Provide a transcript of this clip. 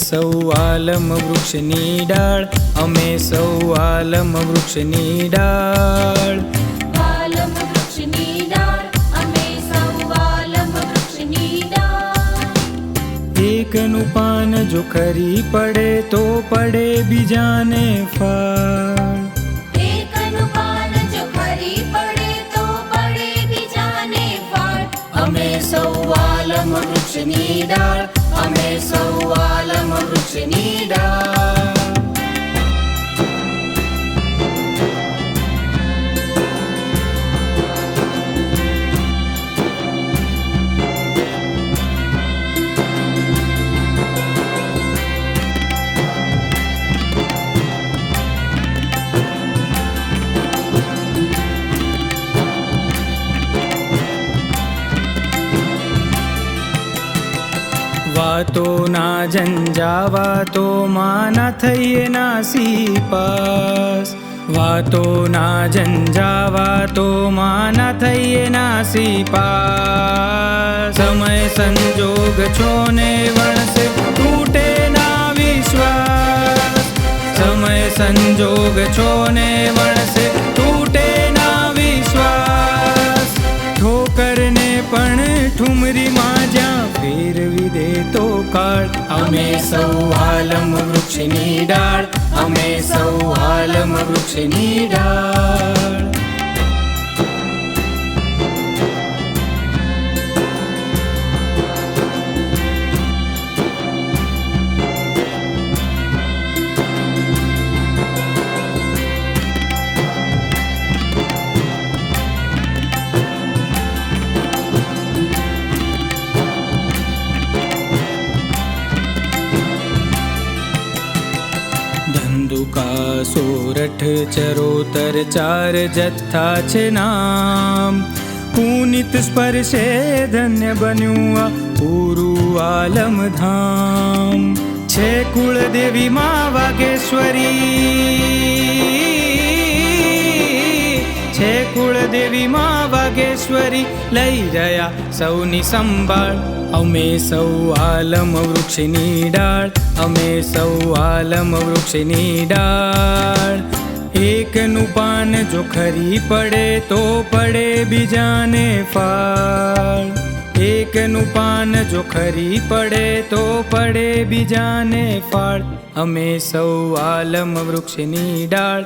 સૌ આલમ વૃક્ષની ડાળ, અમે સૌ આલમ વૃક્ષની ડાળ. આલમ વૃક્ષની ડાળ, અમે સૌ આલમ વૃક્ષની ડાળ. એકનું પાન જો ખરી પડે તો પડે બીજાને ફળ. એકનું પાન જો ખરી પડે તો પડે બીજાને ફળ. અમે સૌ આલમ વૃક્ષની ડાળ, અમે સૌ આલમ વૃક્ષની ડાળ. વાતો ના ઝંઝાવાતો માં ના થઈએ નાસી પાસ. વાતો ના ઝંઝાવાતો માં ના થઈએ નાસી પાસ. સમય સંજોગ છો ને વણસે તૂટે ના વિશ્વાસ. સમય સંજોગ છો ને વણસે તૂટે ના વિશ્વાસ. ઠોકર ને પણ ઠુમરીમાં જ્યાં ફેરવી દે તો કાળ. અમે સૌ આલમ વૃક્ષની ડાળ, અમે સૌ આલમ વૃક્ષની ડાળ. ધંધુકા સોરઠ ચરોતર ચાર જથ્થા છે નામ. પુનિત સ્પર્શે ધન્ય બન્યું આ પૂરું આલમ ધામ. છે કુળદેવી માં વાગેશ્વરી, છે કુળદેવી માં વાગેશ્વરી લઈ રહ્યા સૌની સંભાળ. અમે સૌ આલમ વૃક્ષની ડાળ, અમે સૌ આલમ વૃક્ષની ડાળ. એકનું પાન જો ખરી પડે તો પડે બીજાને ફાળ. એકનું પાન જો ખરી પડે તો પડે બીજાને ફાળ. અમે સૌ આલમ વૃક્ષની ડાળ.